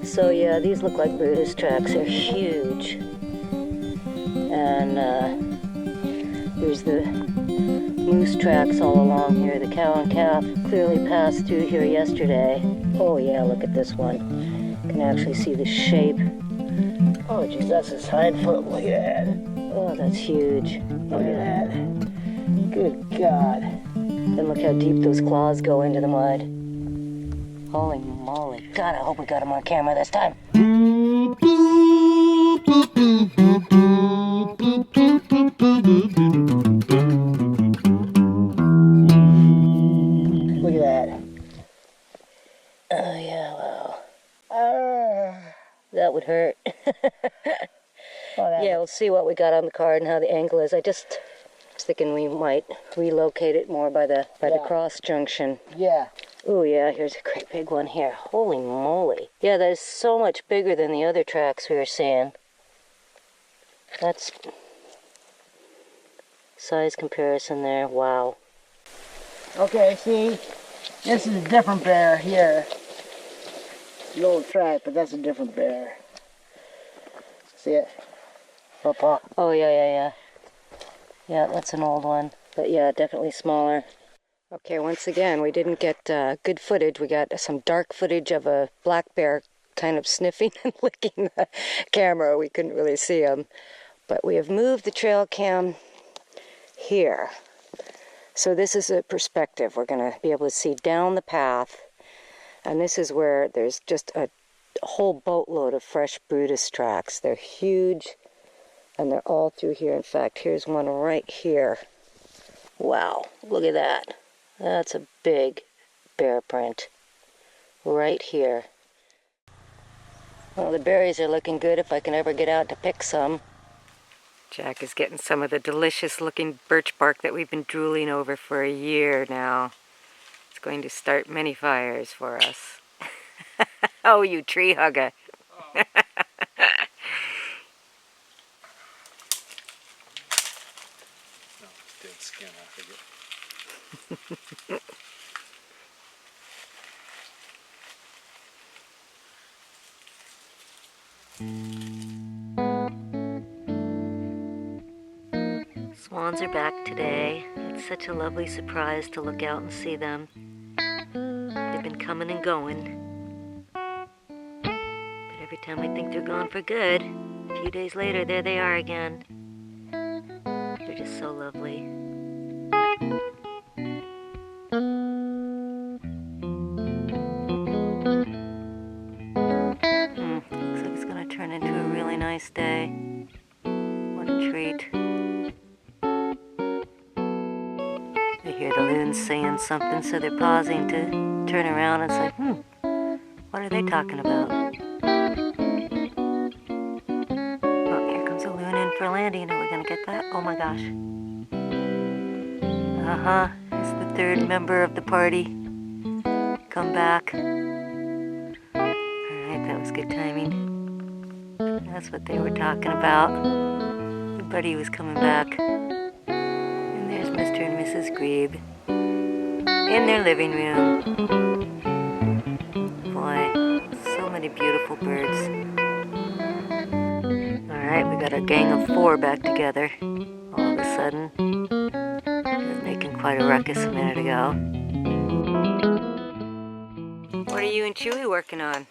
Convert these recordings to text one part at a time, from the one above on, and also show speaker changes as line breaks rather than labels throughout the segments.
So yeah, these look like Brutus tracks. They're huge. And there's the moose tracks all along here. The cow and calf clearly passed through here yesterday. Oh yeah, look at this one. You can actually see the shape. Oh geez, that's his hind foot. Look at that. Oh, that's huge. Look at that. Good God. And look how deep those claws go into the mud. Holy moly. God, I hope we got him on camera this time. Look at that. Oh yeah, wow. That would hurt. Yeah, we'll see what we got on the card and how the angle is. I was thinking we might relocate it more by the cross junction. Yeah. Oh yeah, here's a great big one here. Holy moly. Yeah, that is so much bigger than the other tracks we were seeing. That's size comparison there. Wow. Okay, see, this is a different bear here. Little track, but that's a different bear. See it? Oh yeah. Yeah, that's an old one. But yeah, definitely smaller. Okay, once again, we didn't get good footage. We got some dark footage of a black bear kind of sniffing and licking the camera. We couldn't really see him. But we have moved the trail cam here. So this is a perspective. We're going to be able to see down the path. And this is where there's just a whole boatload of fresh Brutus tracks. They're huge, and they're all through here. In fact, here's one right here. Wow, look at that. That's a big bear print right here. Well, the berries are looking good if I can ever get out to pick some. Jack is getting some of the delicious looking birch bark that we've been drooling over for a year now. It's going to start many fires for us. Oh, you tree hugger. Oh.
Dead skin off of it.
Swans are back today. It's such a lovely surprise to look out and see them. They've been coming and going. But every time I think they're gone for good, a few days later, there they are again. They're just so lovely. Looks like it's going to turn into a really nice day. What a treat. They hear the loons saying something, so they're pausing to turn around and say, what are they talking about? Oh, here comes a loon in for landing. Are we going to get that? Oh my gosh. It's the third member of the party. Come back. Alright, that was good timing. That's what they were talking about. Your buddy was coming back. And there's Mr. and Mrs. Grebe in their living room. Boy, so many beautiful birds. Alright, we got our gang of 4 back together. All of a sudden. It was making quite a ruckus a minute ago. What are you and Chewy working on?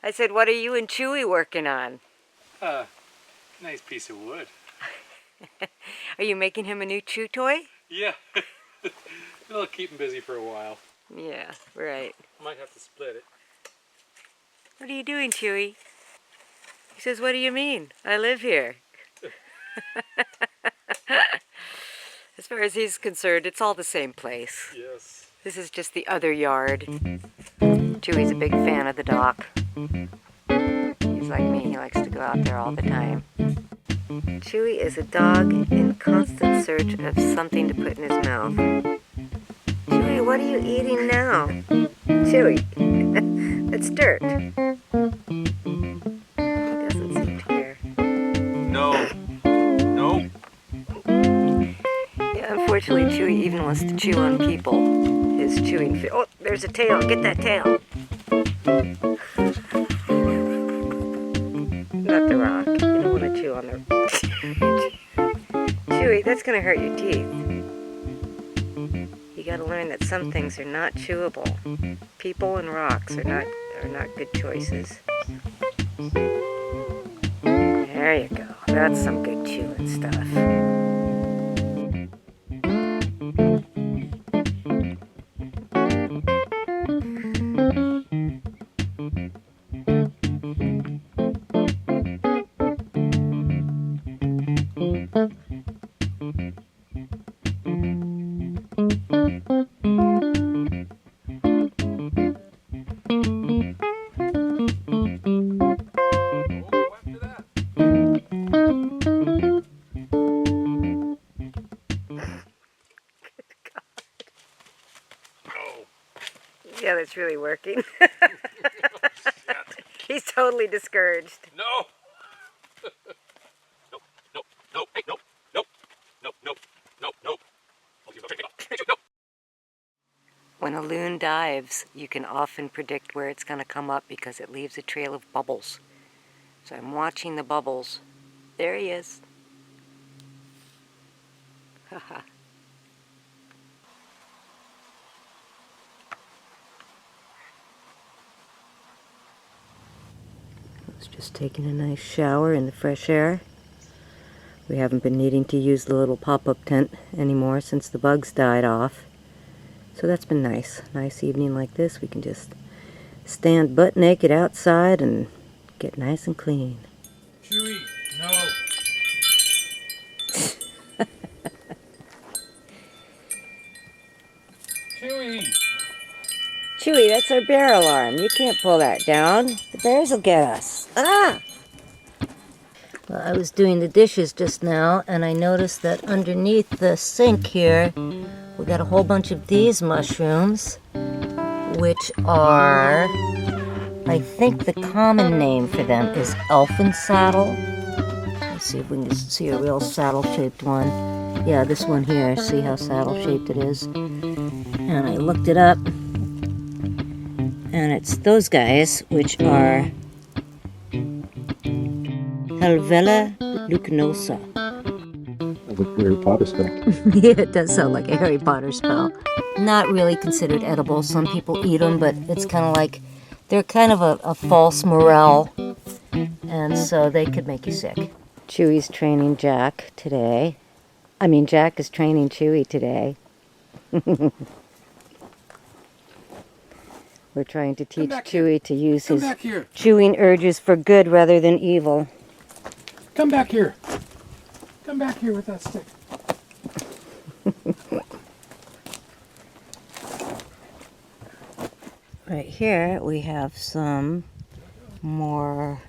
I said, what are you and Chewy working on?
Nice piece of wood.
Are you making him a new chew toy?
Yeah. It'll keep him busy for a while.
Yeah, right.
Might have to split it.
What are you doing, Chewy? He says, what do you mean? I live here. As far as he's concerned, it's all the same place.
Yes.
This is just the other yard. Chewy's a big fan of the dock. He's like me, he likes to go out there all the time. Chewy is a dog in constant search of something to put in his mouth. Chewy, what are you eating now? Chewy, it's dirt. He doesn't seem to care.
No. Yeah,
unfortunately, Chewy even wants to chew on people.
is chewing. Oh, there's a tail. Get that tail. Not the rock. You don't want to chew on the... Chewy, that's going to hurt your teeth. You got to learn that some things are not chewable. People and rocks are not good choices. There you go. That's some good chewing stuff. Yeah, that's really working. He's totally discouraged.
No! Nope, hey, nope, nope, nope, nope, nope, nope. Nope.
When a loon dives, you can often predict where it's going to come up because it leaves a trail of bubbles. So I'm watching the bubbles. There he is. Haha. Just taking a nice shower in the fresh air. We haven't been needing to use the little pop-up tent anymore since the bugs died off. So that's been nice. Nice evening like this, we can just stand butt naked outside and get nice and clean.
Chewy, no. Chewy!
Chewy, that's our bear alarm. You can't pull that down. The bears will get us. Ah! Well, I was doing the dishes just now, and I noticed that underneath the sink here, we got a whole bunch of these mushrooms, which are, I think the common name for them is elfin saddle. Let's see if we can see a real saddle-shaped one. Yeah, this one here. See how saddle-shaped it is? And I looked it up, and it's those guys, which are Helvella lucinosa.
Like a Harry Potter spell.
Yeah, it does sound like a Harry Potter spell. Not really considered edible. Some people eat them, but it's kind of like, they're kind of a false morel, and so they could make you sick. Chewy's training Jack today. I mean, Jack is training Chewy today. We're trying to teach Chewy to use his chewing urges for good rather than evil.
Come back here. Come back here with that stick.
Right here we have some more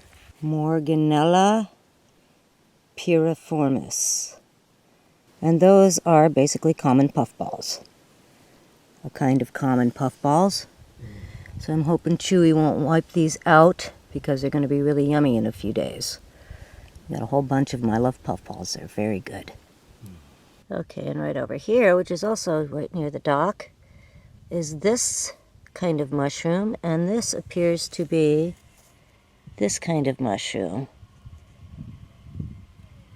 Morganella piriformis. And those are basically common puffballs. A kind of common puffballs. So I'm hoping Chewy won't wipe these out because they're going to be really yummy in a few days. Got a whole bunch of them. I love puffballs. They're very good. Okay, and right over here, which is also right near the dock, is this kind of mushroom, and this appears to be this kind of mushroom.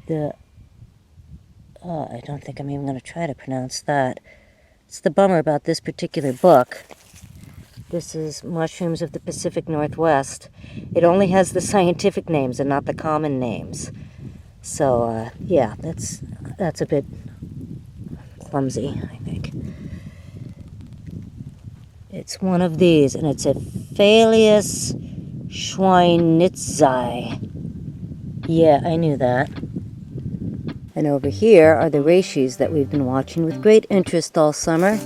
I don't think I'm even going to try to pronounce that. It's the bummer about this particular book. This is Mushrooms of the Pacific Northwest. It only has the scientific names and not the common names. So, yeah, that's a bit clumsy, I think. It's one of these, and it's a Phaleus schweinitzii. Yeah, I knew that. And over here are the reishi that we've been watching with great interest all summer.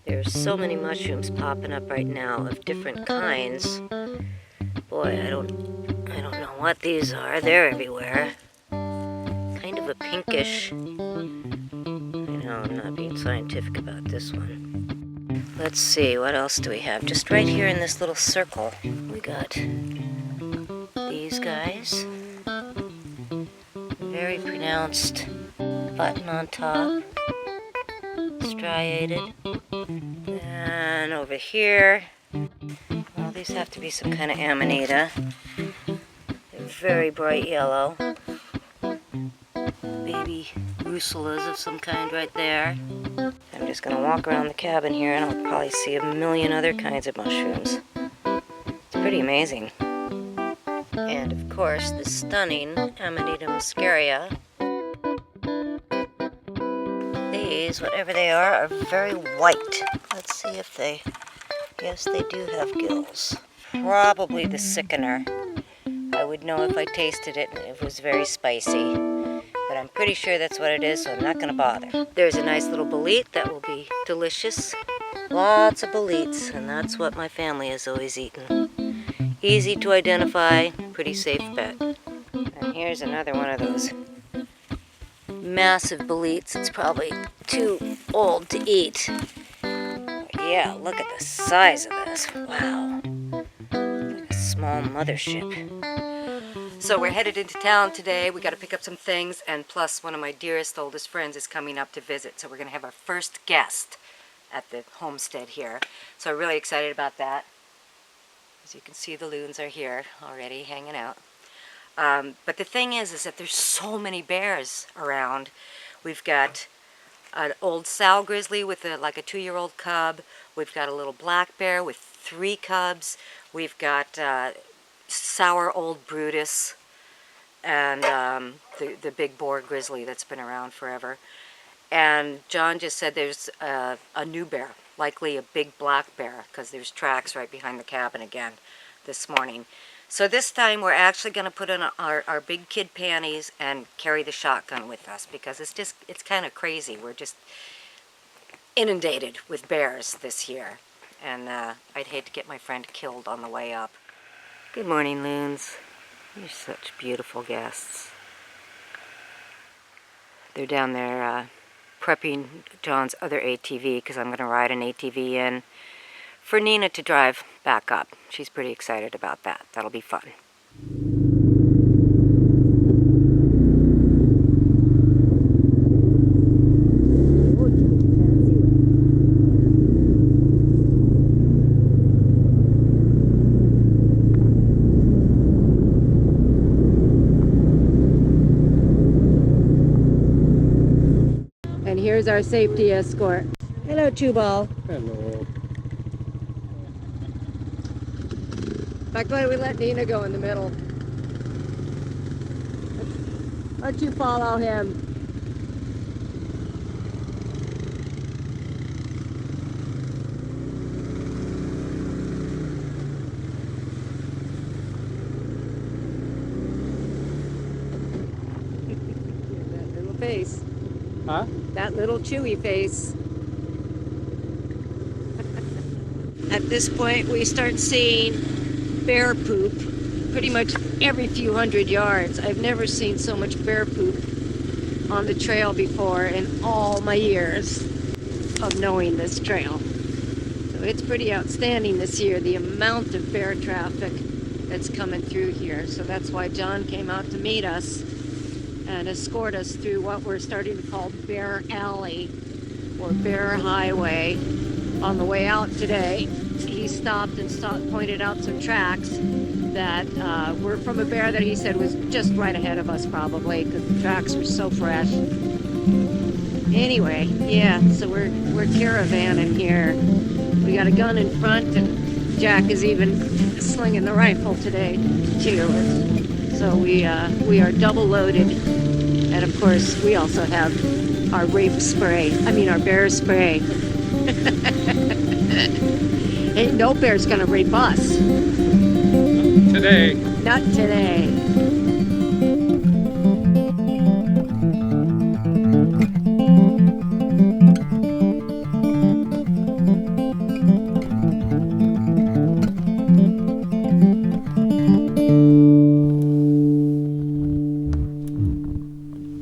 There's so many mushrooms popping up right now of different kinds. Boy, I don't know what these are. They're everywhere. Kind of a pinkish. I know I'm not being scientific about this one. Let's see, what else do we have? Just right here in this little circle, we got these guys. Very pronounced button on top. striated. And over here, well, these have to be some kind of amanita. They're very bright yellow. Baby russulas of some kind right there. I'm just going to walk around the cabin here and I'll probably see a million other kinds of mushrooms. It's pretty amazing. And of course, the stunning Amanita muscaria. These, whatever they are very white. Let's see if they... Yes, they do have gills. Probably the sickener. I would know if I tasted it and it was very spicy. But I'm pretty sure that's what it is, so I'm not going to bother. There's a nice little bolete that will be delicious. Lots of boletes, and that's what my family has always eaten. Easy to identify, pretty safe bet. And here's another one of those massive boletes. It's probably too old to eat. But yeah, look at the size of this. Wow. Like a small mothership. So we're headed into town today. We got to pick up some things, and plus one of my dearest, oldest friends is coming up to visit. So we're going to have our first guest at the homestead here. So I'm really excited about that. As you can see, the loons are here already hanging out. But the thing is that there's so many bears around. We've got an old sow grizzly with like a 2-year-old cub. We've got a little black bear with 3 cubs. We've got sour old Brutus and the big boar grizzly that's been around forever. And John just said there's a new bear, likely a big black bear, because there's tracks right behind the cabin again this morning. So this time we're actually going to put on our big kid panties and carry the shotgun with us, because it's kind of crazy. We're just inundated with bears this year, and I'd hate to get my friend killed on the way up. Good morning, loons. You're such beautiful guests. They're down there prepping John's other ATV, because I'm going to ride an ATV in for Nina to drive back up. She's pretty excited about that. That'll be fun. And here's our safety escort. Hello, Chewball.
Hello.
In fact, why don't we let Nina go in the middle? Why don't you follow him? That little face.
Huh?
That little Chewy face. At this point, we start seeing bear poop pretty much every few hundred yards. I've never seen so much bear poop on the trail before in all my years of knowing this trail. So it's pretty outstanding this year, the amount of bear traffic that's coming through here. So that's why John came out to meet us and escort us through what we're starting to call Bear Alley or Bear Highway. On the way out today, he stopped and pointed out some tracks that were from a bear that he said was just right ahead of us, probably, because the tracks were so fresh. Anyway, yeah, so we're caravanning here. We got a gun in front, and Jack is even slinging the rifle today, too. So we are double loaded, and of course we also have our our bear spray. Ain't no bear's gonna rape us.
Today.
Not today.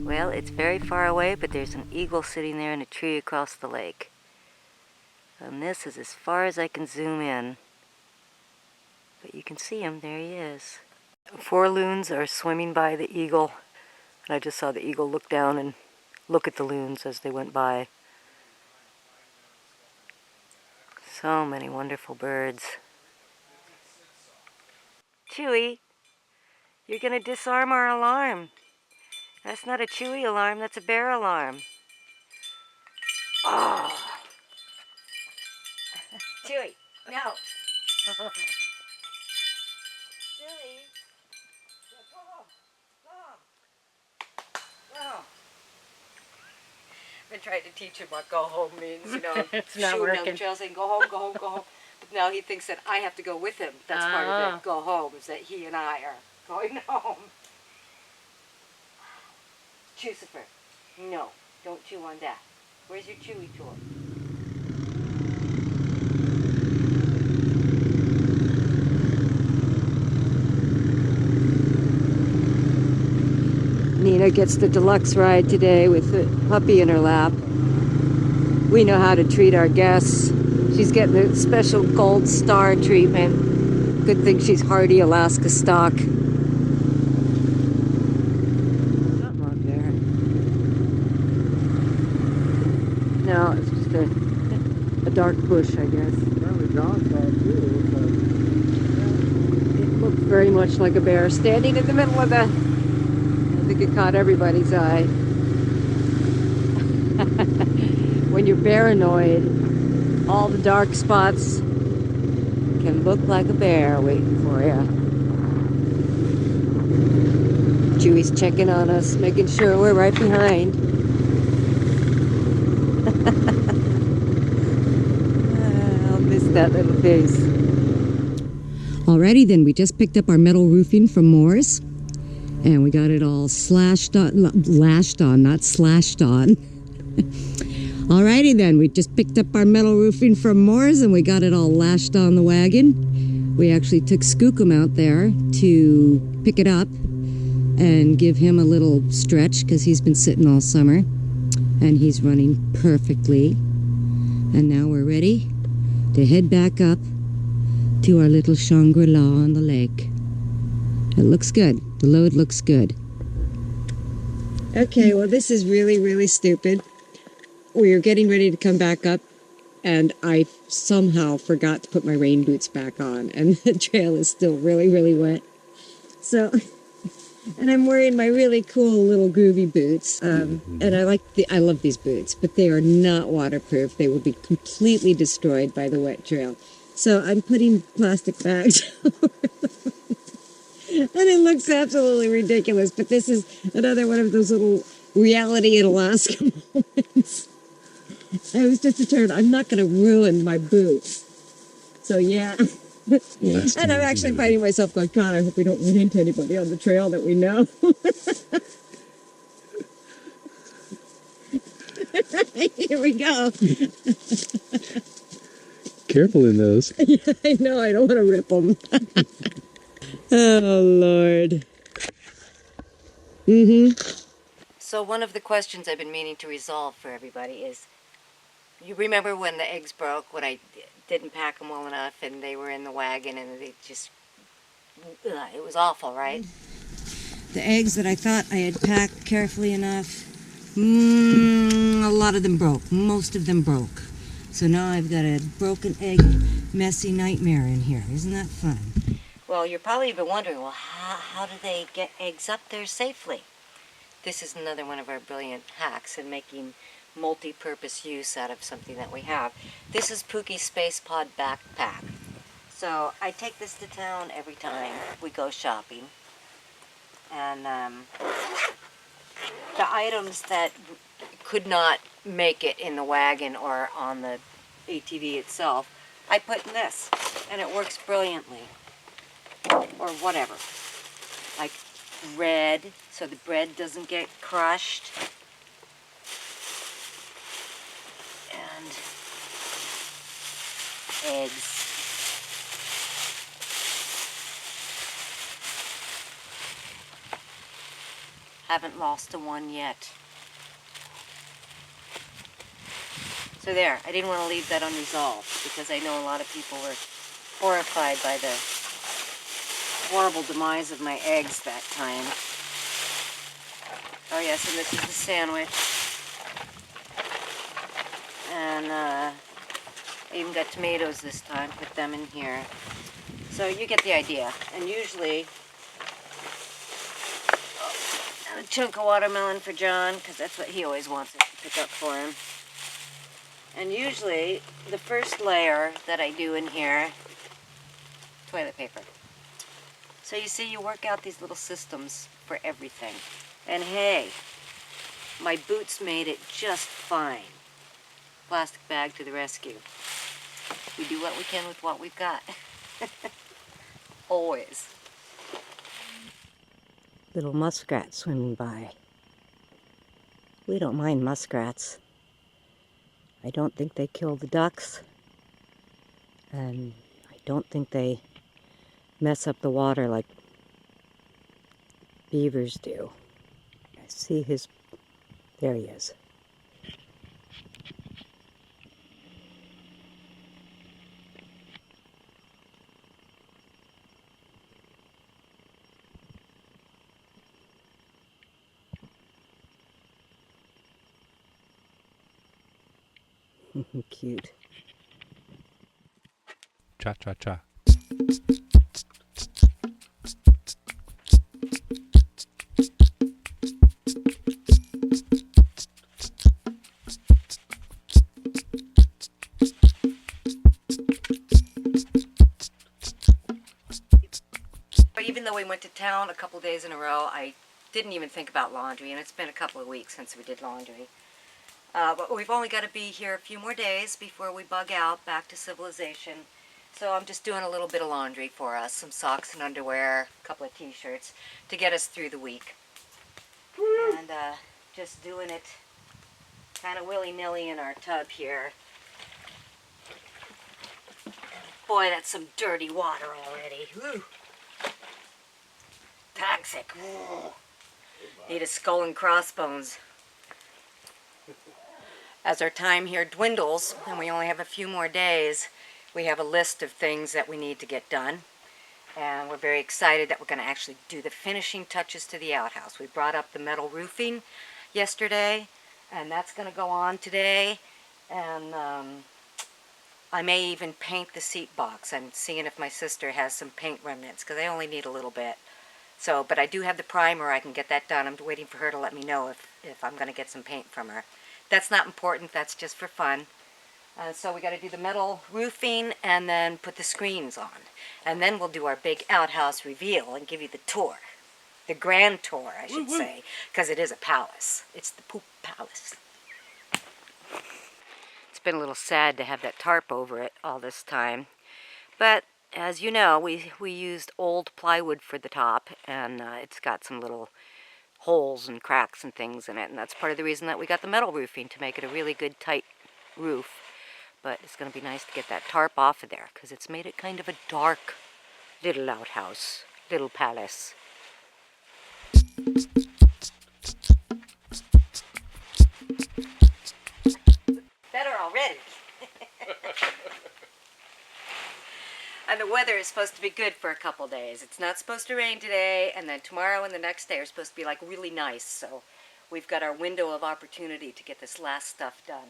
Well, it's very far away, but there's an eagle sitting there in a tree across the lake. And this is as far as I can zoom in. But you can see him, there he is. 4 loons are swimming by the eagle. And I just saw the eagle look down and look at the loons as they went by. So many wonderful birds. Chewy, you're gonna disarm our alarm. That's not a Chewy alarm, that's a bear alarm. Oh. Chewy, no. Chewy. Go home. Go home. Go home. I've been trying to teach him what go home means, you know.
It's not
shooting
working.
down the trail saying go home, go home, go home. But now he thinks that I have to go with him. That's part of it. Go home is that he and I are going home. Lucifer, no, don't chew on that. Where's your chewy toy? Nina gets the deluxe ride today with the puppy in her lap. We know how to treat our guests. She's getting the special gold star treatment. Good thing she's hardy Alaska stock. Something up there. No, it's just a dark bush, I guess. It looked very much like a bear standing in the middle of the... I think it caught everybody's eye. When you're paranoid, all the dark spots can look like a bear waiting for you. Chewy's checking on us, making sure we're right behind. I'll miss that little face. Alrighty then, we just picked up our metal roofing from Moore's. And we got it all lashed on, not slashed on. Alrighty then, we just picked up our metal roofing from Moore's and we got it all lashed on the wagon. We actually took Skookum out there to pick it up and give him a little stretch because he's been sitting all summer. And he's running perfectly. And now we're ready to head back up to our little Shangri-La on the lake. It looks good. The load looks good. Okay, well this is really, really stupid. We are getting ready to come back up and I somehow forgot to put my rain boots back on and the trail is still really, really wet. So, and I'm wearing my really cool little groovy boots. And I love these boots, but they are not waterproof. They will be completely destroyed by the wet trail. So I'm putting plastic bags over them. And it looks absolutely ridiculous, but this is another one of those little reality in Alaska moments. I was just determined, I'm not going to ruin my boots. So yeah. And I'm actually finding myself going, God, I hope we don't run into anybody on the trail that we know. Here we go.
Careful in those.
Yeah, I know, I don't want to rip them. Oh, Lord. So one of the questions I've been meaning to resolve for everybody is, you remember when the eggs broke, when I didn't pack them well enough and they were in the wagon and they just, it was awful, right? The eggs that I thought I had packed carefully enough, a lot of them broke. Most of them broke. So now I've got a broken egg messy nightmare in here. Isn't that fun? Well, you're probably been wondering, well, how do they get eggs up there safely? This is another one of our brilliant hacks in making multi-purpose use out of something that we have. This is Pookie's Space Pod backpack. So I take this to town every time we go shopping. And the items that could not make it in the wagon or on the ATV itself, I put in this. And it works brilliantly. Or whatever, like bread, so the bread doesn't get crushed, and eggs. Haven't lost a one yet. So there, I didn't want to leave that unresolved because I know a lot of people were horrified by the horrible demise of my eggs that time. Oh yes, and this is the sandwich. And a even got tomatoes this time. Put them in here. So you get the idea. And usually, a chunk of watermelon for John, because that's what he always wants us to pick up for him. And usually, the first layer that I do in here, toilet paper. So you see, you work out these little systems for everything. And hey, my boots made it just fine. Plastic bag to the rescue. We do what we can with what we've got. Always. Little muskrat swimming by. We don't mind muskrats. I don't think they kill the ducks. And I don't think they mess up the water like beavers do. I see his... There he is. Cute.
Cha cha cha.
Even though we went to town a couple days in a row, I didn't even think about laundry, and it's been a couple of weeks since we did laundry. But we've only got to be here a few more days before we bug out back to civilization. So I'm just doing a little bit of laundry for us, some socks and underwear, a couple of t-shirts to get us through the week. And just doing it kind of willy-nilly in our tub here. Boy, that's some dirty water already. Whew. Toxic. Need a skull and crossbones. As our time here dwindles, and we only have a few more days, we have a list of things that we need to get done. And we're very excited that we're going to actually do the finishing touches to the outhouse. We brought up the metal roofing yesterday, and that's going to go on today. And I may even paint the seat box. I'm seeing if my sister has some paint remnants, because I only need a little bit. So, but I do have the primer. I can get that done. I'm waiting for her to let me know if I'm going to get some paint from her. That's not important. That's just for fun. So we got to do the metal roofing and then put the screens on. And then we'll do our big outhouse reveal and give you the tour. The grand tour, I should say, because it is a palace. It's the poop palace. It's been a little sad to have that tarp over it all this time. But as you know, we used old plywood for the top, and it's got some little holes and cracks and things in it, and that's part of the reason that we got the metal roofing, to make it a really good tight roof. But it's going to be nice to get that tarp off of there, because it's made it kind of a dark little outhouse, little palace. Better already. And the weather is supposed to be good for a couple days. It's not supposed to rain today, and then tomorrow and the next day are supposed to be like really nice. So we've got our window of opportunity to get this last stuff done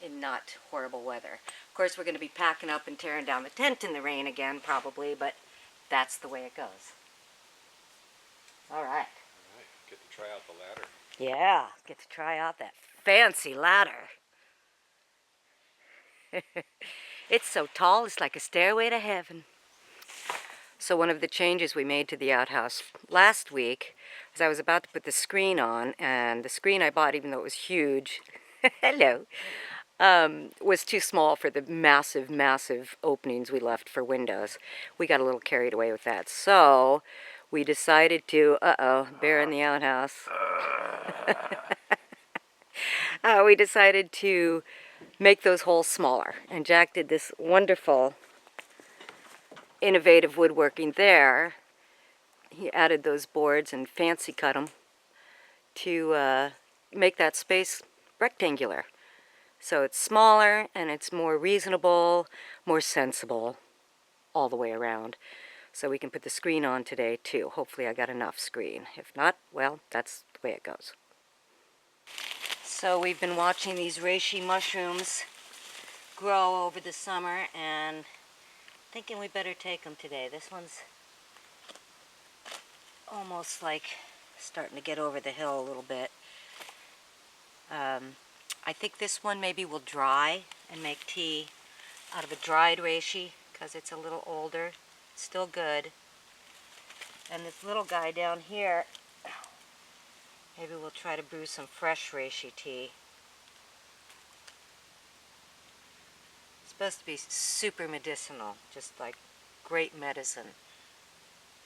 in not horrible weather. Of course, we're going to be packing up and tearing down the tent in the rain again, probably, but that's the way it goes. All right.
All right, get to try out the ladder.
Yeah, get to try out that fancy ladder. It's so tall, it's like a stairway to heaven. So one of the changes we made to the outhouse last week was I was about to put the screen on, and the screen I bought, even though it was huge, hello, was too small for the massive, massive openings we left for windows. We got a little carried away with that. So we decided to, bear in the outhouse. We decided to make those holes smaller. And Jack did this wonderful, innovative woodworking there. He added those boards and fancy cut them to make that space rectangular. So it's smaller and it's more reasonable, more sensible all the way around. So we can put the screen on today too. Hopefully I got enough screen. If not, well, that's the way it goes. So we've been watching these reishi mushrooms grow over the summer, and thinking we better take them today. This one's almost like starting to get over the hill a little bit. I think this one maybe will dry and make tea out of a dried reishi because it's a little older. It's still good. And this little guy down here, maybe we'll try to brew some fresh reishi tea. It's supposed to be super medicinal, just like great medicine.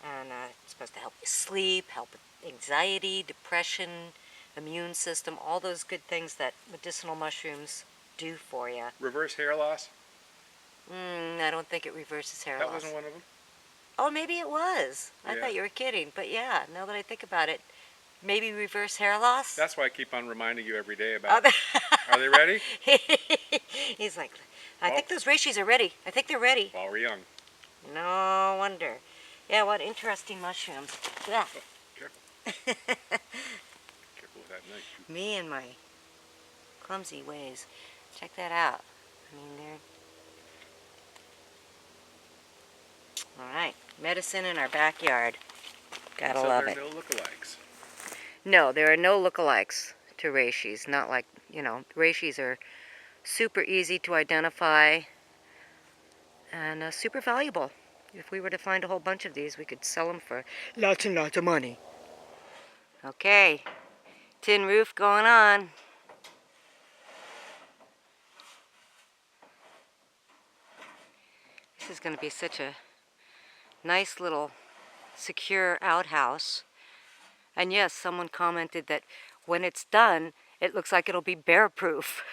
And it's supposed to help you sleep, help with anxiety, depression, immune system, all those good things that medicinal mushrooms do for you.
Reverse hair loss?
I don't think it reverses hair loss.
That wasn't one of them?
Oh, maybe it was. I
Yeah.
thought you were kidding. But yeah, now that I think about it, maybe reverse hair loss?
That's why I keep on reminding you every day about it. Are they ready?
He's like, I think those reishis are ready. I think they're ready.
While we're young.
No wonder. Yeah, what interesting mushrooms. Yeah.
Careful. Careful with that knife.
Me and my clumsy ways. Check that out. I mean, they're... All right, medicine in our backyard. Gotta
So
love
there
it.
are no lookalikes.
No, there are no lookalikes to reishis. Not like, you know, reishis are super easy to identify and super valuable. If we were to find a whole bunch of these, we could sell them for lots and lots of money. Okay, tin roof going on. This is going to be such a nice little secure outhouse. And yes, someone commented that when it's done, it looks like it'll be bear-proof.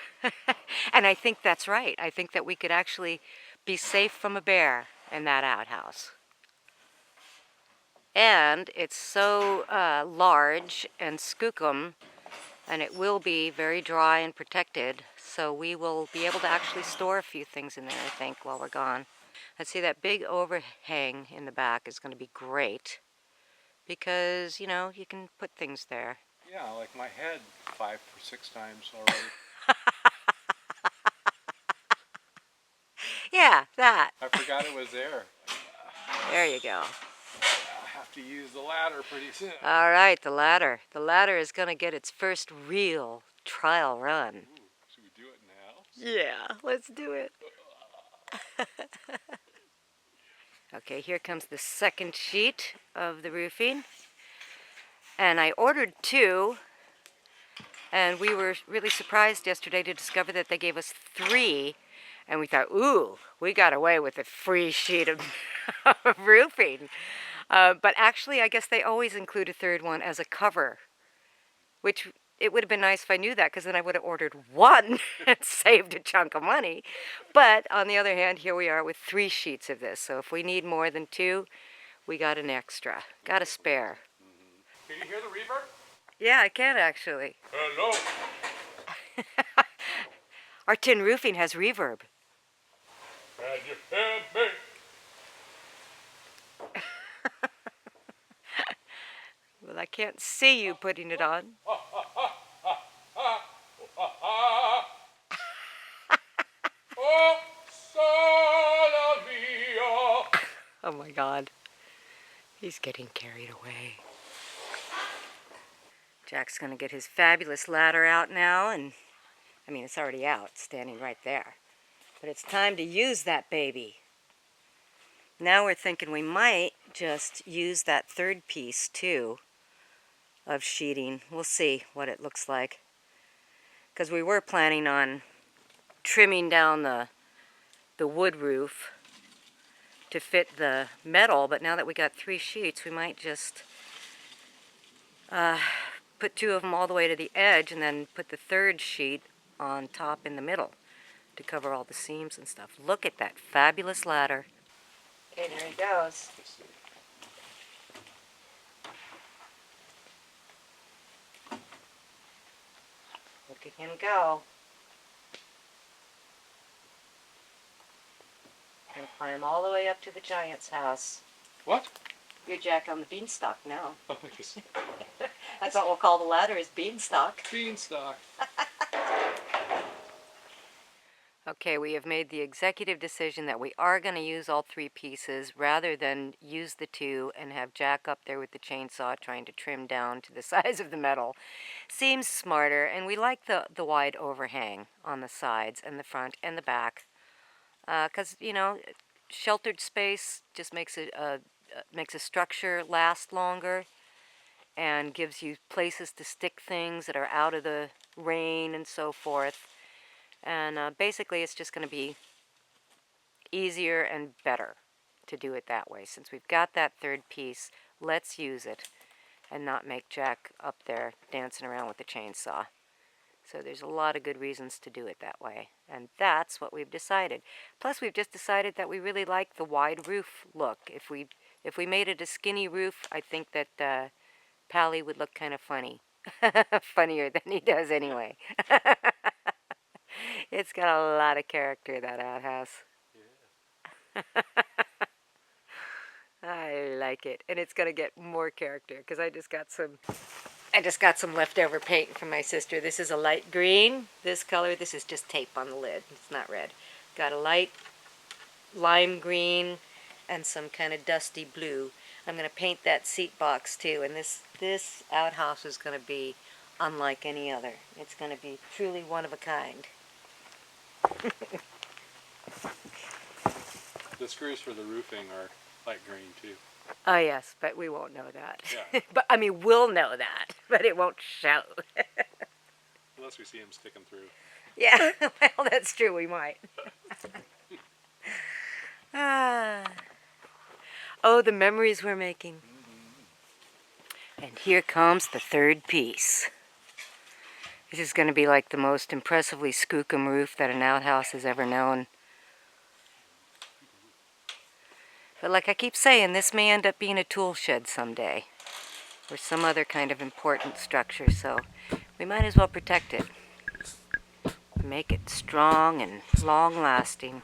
And I think that's right. I think that we could actually be safe from a bear in that outhouse. And it's so large and skookum, and it will be very dry and protected, so we will be able to actually store a few things in there, I think, while we're gone. I see that big overhang in the back is going to be great, because, you know, you can put things there.
Yeah, like my head 5 or 6 times already.
Yeah, that.
I forgot it was there.
There you go.
I'll have to use the ladder pretty soon.
All right, the ladder. The ladder is going to get its first real trial run.
Ooh, should we do it now?
Yeah, let's do it. Okay, here comes the second sheet of the roofing. And I ordered 2, and we were really surprised yesterday to discover that they gave us 3. And we thought, ooh, we got away with a free sheet of roofing. But actually, I guess they always include a 3rd one as a cover, which it would have been nice if I knew that, because then I would have ordered 1 and saved a chunk of money. But on the other hand, here we are with 3 sheets of this. So if we need more than 2, we got an extra, got a spare.
Can you hear the reverb?
Yeah, I can actually.
Hello.
Our tin roofing has reverb.
Can you hear me?
Well, I can't see you putting it on.
Oh, sole mio.
Oh my God. He's getting carried away. Jack's gonna get his fabulous ladder out now, and I mean, it's already out, standing right there. But it's time to use that baby. Now we're thinking we might just use that 3rd piece too of sheeting. We'll see what it looks like. Because we were planning on trimming down the wood roof to fit the metal, but now that we got 3 sheets, we might just put 2 of them all the way to the edge and then put the 3rd sheet on top in the middle to cover all the seams and stuff. Look at that fabulous ladder. Okay, there he goes. Look at him go. And climb all the way up to the giant's house.
What?
You're Jack on the beanstalk now.
Oh, I guess.
That's what we'll call the ladder, is beanstalk.
Beanstalk.
Okay, we have made the executive decision that we are going to use all 3 pieces rather than use the 2 and have Jack up there with the chainsaw trying to trim down to the size of the metal. Seems smarter, and we like the wide overhang on the sides and the front and the back. Because, you know, sheltered space just makes a structure last longer and gives you places to stick things that are out of the rain and so forth. And basically, it's just going to be easier and better to do it that way. Since we've got that 3rd piece, let's use it and not make Jack up there dancing around with the chainsaw. So there's a lot of good reasons to do it that way. And that's what we've decided. Plus, we've just decided that we really like the wide roof look. If we made it a skinny roof, I think that Pally would look kind of funny. Funnier than he does anyway. It's got a lot of character, that outhouse. I like it. And it's going to get more character because I just got some leftover paint from my sister. This is a light green. This color, this is just tape on the lid. It's not red. Got a light lime green and some kind of dusty blue. I'm going to paint that seat box too. And this outhouse is going to be unlike any other. It's going to be truly one of a kind.
The screws for the roofing are light green too.
Oh yes, but we won't know that.
Yeah.
But I mean, we'll know that, but it won't show.
Unless we see them sticking through.
Yeah, well, that's true. We might. Oh, the memories we're making. And here comes the 3rd piece. This is going to be like the most impressively skookum roof that an outhouse has ever known. But like I keep saying, this may end up being a tool shed someday. Or some other kind of important structure, so we might as well protect it. Make it strong and long-lasting.